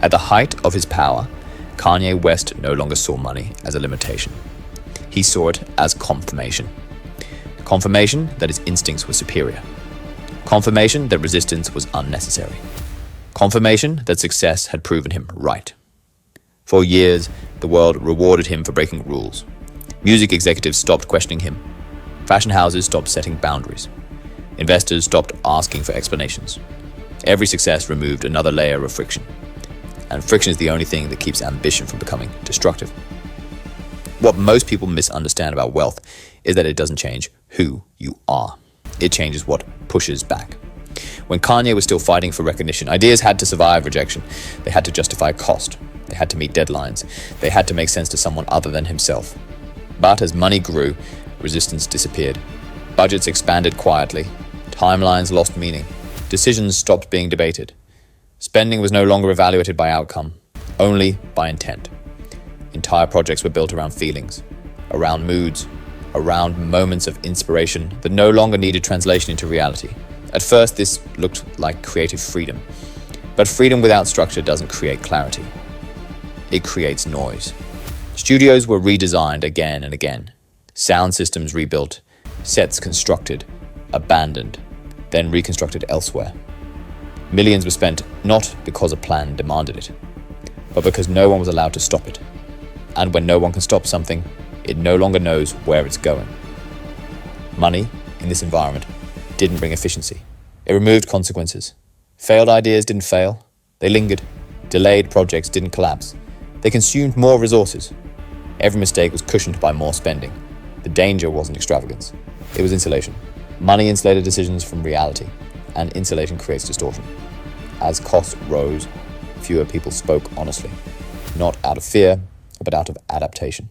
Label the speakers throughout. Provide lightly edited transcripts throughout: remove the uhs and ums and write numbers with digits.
Speaker 1: At the height of his power, Kanye West no longer saw money as a limitation. He saw it as confirmation. Confirmation that his instincts were superior. Confirmation that resistance was unnecessary. Confirmation that success had proven him right. For years, the world rewarded him for breaking rules. Music executives stopped questioning him. Fashion houses stopped setting boundaries. Investors stopped asking for explanations. Every success removed another layer of friction. And friction is the only thing that keeps ambition from becoming destructive. What most people misunderstand about wealth is that it doesn't change who you are. It changes what pushes back. When Kanye was still fighting for recognition, ideas had to survive rejection. They had to justify cost. They had to meet deadlines. They had to make sense to someone other than himself. But as money grew, resistance disappeared. Budgets expanded quietly. Timelines lost meaning. Decisions stopped being debated. Spending was no longer evaluated by outcome, only by intent. Entire projects were built around feelings, around moods, around moments of inspiration that no longer needed translation into reality. At first, this looked like creative freedom. But freedom without structure doesn't create clarity. It creates noise. Studios were redesigned again and again. Sound systems rebuilt, sets constructed, abandoned, then reconstructed elsewhere. Millions were spent not because a plan demanded it, but because no one was allowed to stop it. And when no one can stop something, it no longer knows where it's going. Money, in this environment, didn't bring efficiency. It removed consequences. Failed ideas didn't fail. They lingered. Delayed projects didn't collapse. They consumed more resources. Every mistake was cushioned by more spending. The danger wasn't extravagance. It was insulation. Money insulated decisions from reality, and insulation creates distortion. As costs rose, fewer people spoke honestly, not out of fear, but out of adaptation.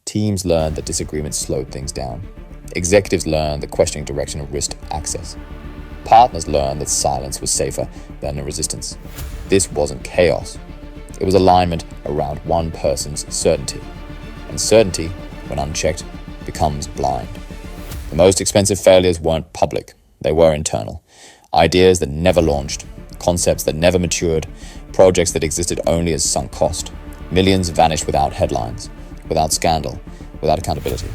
Speaker 1: Teams learned that disagreement slowed things down. Executives learned that questioning direction risked access. Partners learned that silence was safer than a resistance. This wasn't chaos. It was alignment around one person's certainty. And certainty, when unchecked, becomes blind. The most expensive failures weren't public. They were internal. Ideas that never launched, concepts that never matured, projects that existed only as sunk cost. Millions vanished without headlines, without scandal, without accountability.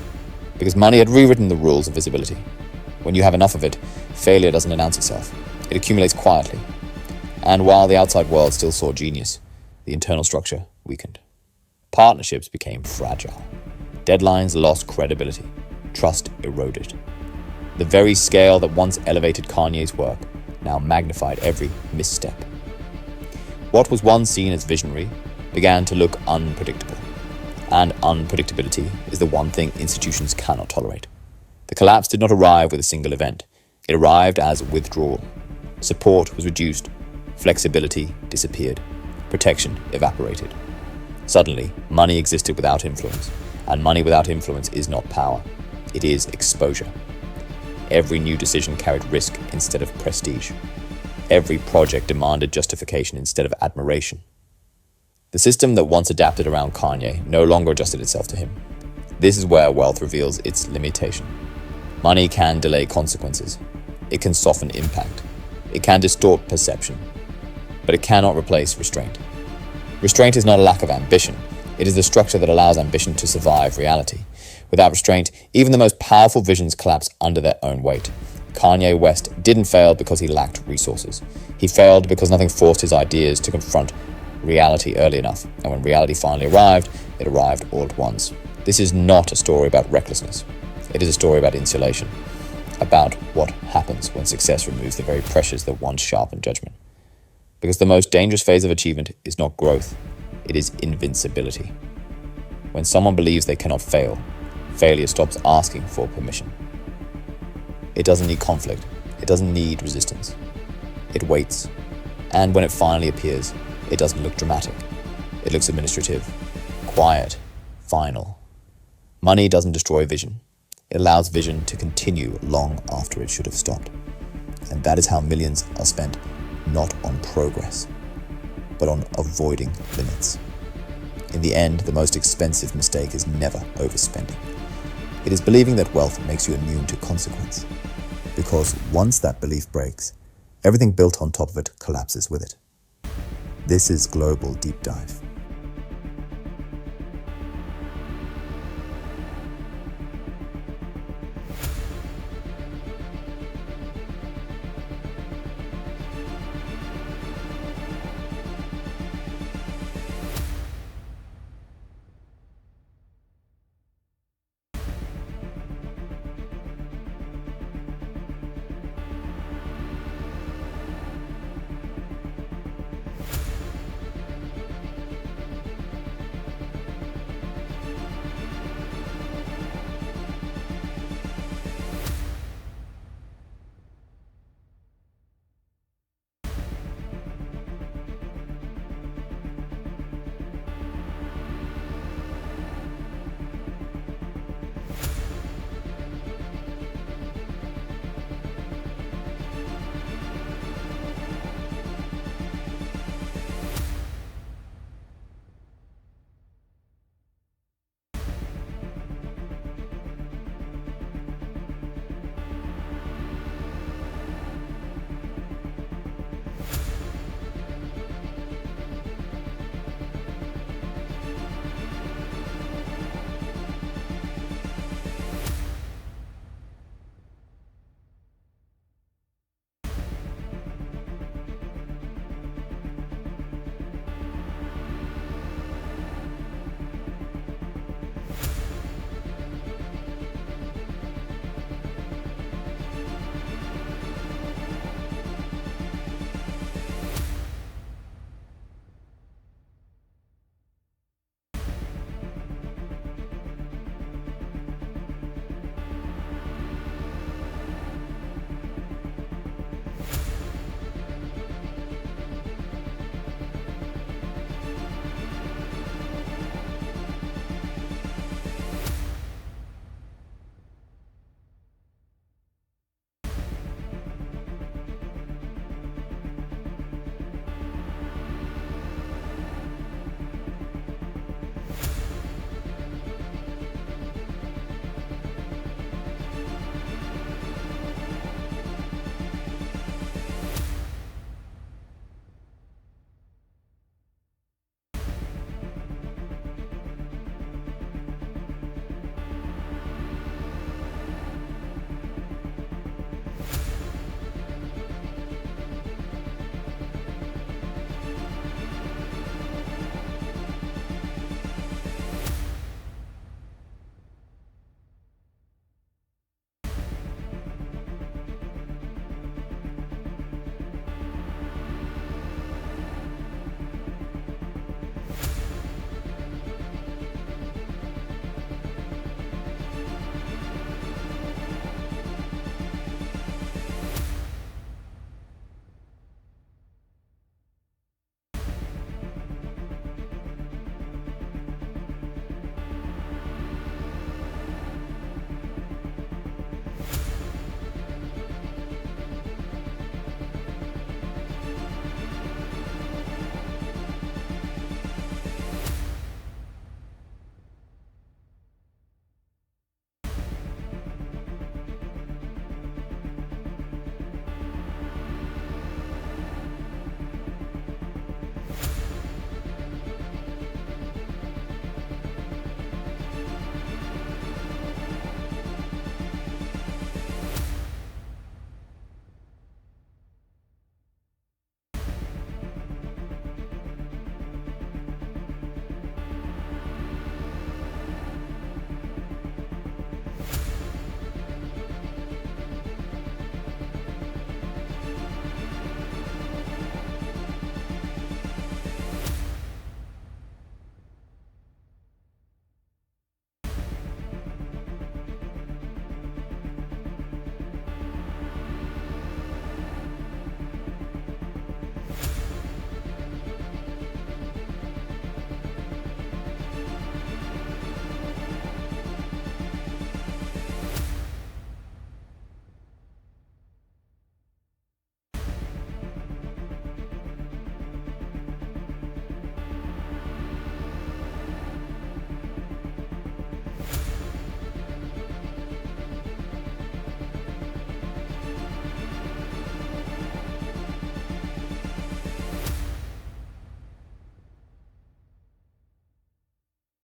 Speaker 1: Because money had rewritten the rules of visibility. When you have enough of it, failure doesn't announce itself. It accumulates quietly. And while the outside world still saw genius, the internal structure weakened. Partnerships became fragile. Deadlines lost credibility. Trust eroded. The very scale that once elevated Kanye's work now magnified every misstep. What was once seen as visionary began to look unpredictable. And unpredictability is the one thing institutions cannot tolerate. The collapse did not arrive with a single event. It arrived as withdrawal. Support was reduced. Flexibility disappeared. Protection evaporated. Suddenly, money existed without influence. And money without influence is not power. It is exposure. Every new decision carried risk instead of prestige. Every project demanded justification instead of admiration. The system that once adapted around Kanye no longer adjusted itself to him. This is where wealth reveals its limitation. Money can delay consequences. It can soften impact. It can distort perception. But it cannot replace restraint. Restraint is not a lack of ambition. It is the structure that allows ambition to survive reality. Without restraint, even the most powerful visions collapse under their own weight. Kanye West didn't fail because he lacked resources. He failed because nothing forced his ideas to confront reality early enough. And when reality finally arrived, it arrived all at once. This is not a story about recklessness. It is a story about insulation. About what happens when success removes the very pressures that once sharpened judgment. Because the most dangerous phase of achievement is not growth. It is invincibility. When someone believes they cannot fail, failure stops asking for permission. It doesn't need conflict. It doesn't need resistance. It waits. And when it finally appears, it doesn't look dramatic. It looks administrative, quiet, final. Money doesn't destroy vision. It allows vision to continue long after it should have stopped. And that is how millions are spent, not on progress, but on avoiding limits. In the end, the most expensive mistake is never overspending. It is believing that wealth makes you immune to consequence. Because once that belief breaks, everything built on top of it collapses with it.
Speaker 2: This is Global Deep Dive.